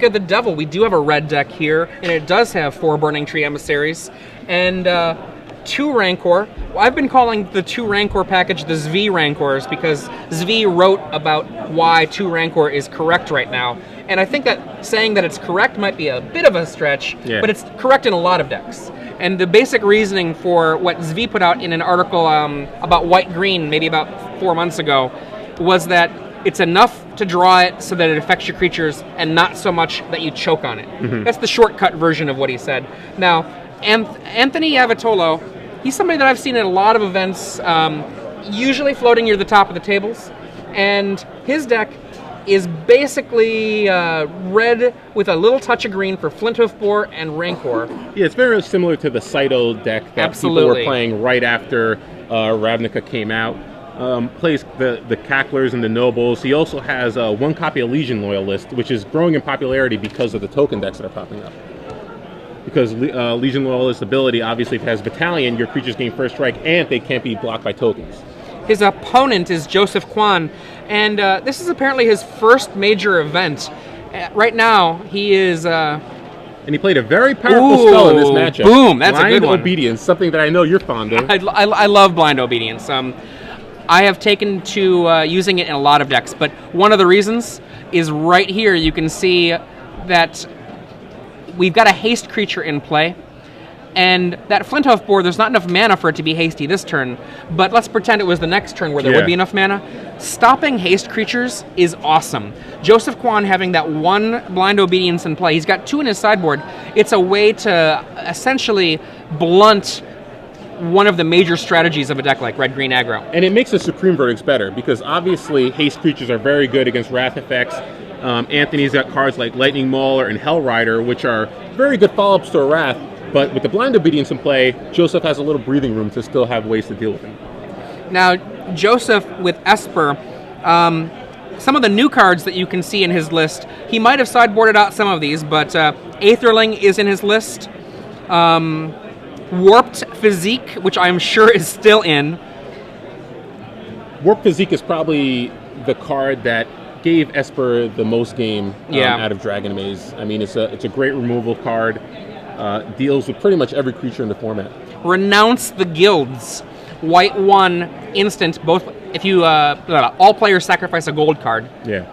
At the Devil, we do have a red deck here, and it does have 4 Burning Tree Emissaries and 2 Rancor. Well, I've been calling the 2 Rancor package the Zvi Rancors because Zvi wrote about why 2 Rancor is correct right now. And I think that saying that it's correct might be a bit of a stretch, but it's correct in a lot of decks. And the basic reasoning for what Zvi put out in an article about white-green, maybe about 4 months ago, was that it's enough to draw it so that it affects your creatures and not so much that you choke on it. That's the shortcut version of what he said. Now, Anthony Avitollo, he's somebody that I've seen at a lot of events, usually floating near the top of the tables, and his deck is basically red with a little touch of green for Flinthoof Boar and Rancor. Yeah, it's very similar to the Saito deck that people were playing right after Ravnica came out. Plays the Cacklers and the Nobles. He also has 1 copy of Legion Loyalist, which is growing in popularity because of the token decks that are popping up. Because Legion Loyalist ability, obviously, if it has Battalion, your creatures gain first strike, and they can't be blocked by tokens. His opponent is Joseph Quan, and this is apparently his first major event. Right now, he is... And he played a very powerful spell in this matchup. Boom, that's a good one. Blind Obedience, something that I know you're fond of. I love Blind Obedience. I have taken to using it in a lot of decks, but one of the reasons is right here. You can see that we've got a haste creature in play, and that Flinthoof Boar, there's not enough mana for it to be hasty this turn, but let's pretend it was the next turn where there would be enough mana. Stopping haste creatures is awesome. Joseph Quan having that 1 Blind Obedience in play, he's got 2 in his sideboard. It's a way to essentially blunt one of the major strategies of a deck like red-green aggro. And it makes the Supreme Verdicts better, because obviously haste creatures are very good against wrath effects. Anthony's got cards like Lightning Mauler and Hell Rider, which are very good follow-ups to a wrath, but with the Blind Obedience in play, Joseph has a little breathing room to still have ways to deal with him. Now, Joseph with Esper, some of the new cards that you can see in his list, he might have sideboarded out some of these, but Aetherling is in his list. Warped Physique, which I'm sure is still in. Warped Physique is probably the card that gave Esper the most game out of Dragon Maze. I mean, it's a great removal card. Deals with pretty much every creature in the format. Renounce the Guilds. White 1, instant, both if you all players sacrifice a gold card. Yeah.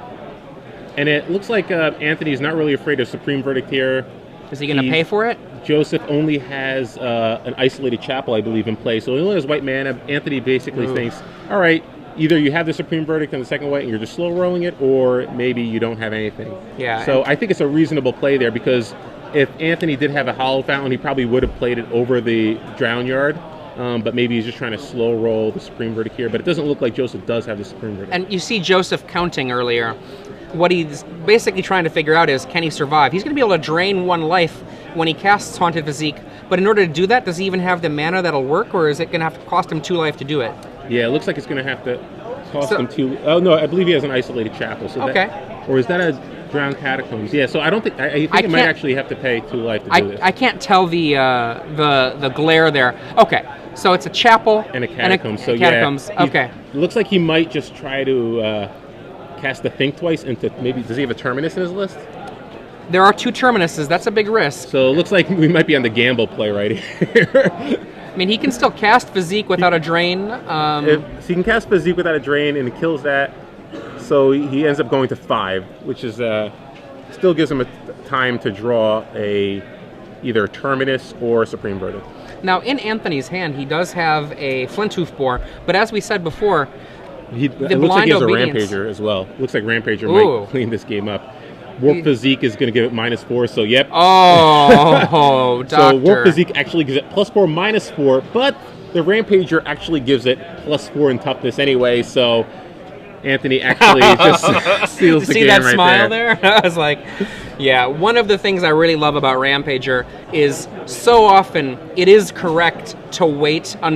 And it looks like Anthony's not really afraid of Supreme Verdict here. Is he going to pay for it? Joseph only has an Isolated Chapel, I believe, in play. So he only has white mana. Anthony basically thinks, all right, either you have the Supreme Verdict on the second white and you're just slow rolling it, or maybe you don't have anything. Yeah. So I think it's a reasonable play there, because if Anthony did have a Hollow Fountain, he probably would have played it over the Drown Yard. But maybe he's just trying to slow roll the Supreme Verdict here. But it doesn't look like Joseph does have the Supreme Verdict. And you see Joseph counting earlier. What he's basically trying to figure out is, can he survive? He's going to be able to drain 1 life when he casts Haunted Physique. But in order to do that, does he even have the mana that'll work, or is it going to have to cost him 2 life to do it? Yeah, it looks like it's going to have to cost him 2... Oh, no, I believe he has an Isolated Chapel. So or is that a Drowned Catacombs? Yeah, so I don't think... I think he might actually have to pay 2 life to do this. I can't tell the glare there. Okay. So it's a chapel and a catacomb. Okay. It looks like he might just try to cast the Think Twice into maybe... Does he have a Terminus in his list? There are 2 Terminuses. That's a big risk. So it looks like we might be on the gamble play right here. I mean, he can still cast Physique without a drain. So he can cast Physique without a drain, and it kills that. So he ends up going to 5, which is still gives him a time to draw either a Terminus or a Supreme Verdict. Now, in Anthony's hand, he does have a Flinthoof Boar, but as we said before, it looks like he has a Rampager as well. Looks like Rampager might clean this game up. Warp Physique is going to give it -4, so yep. Oh, doctor. So Warp Physique actually gives it +4, -4, but the Rampager actually gives it +4 in toughness anyway, so Anthony actually just seals the game right there. See that smile there? I was like, yeah, one of the things I really love about Rampager is so often it is correct to wait until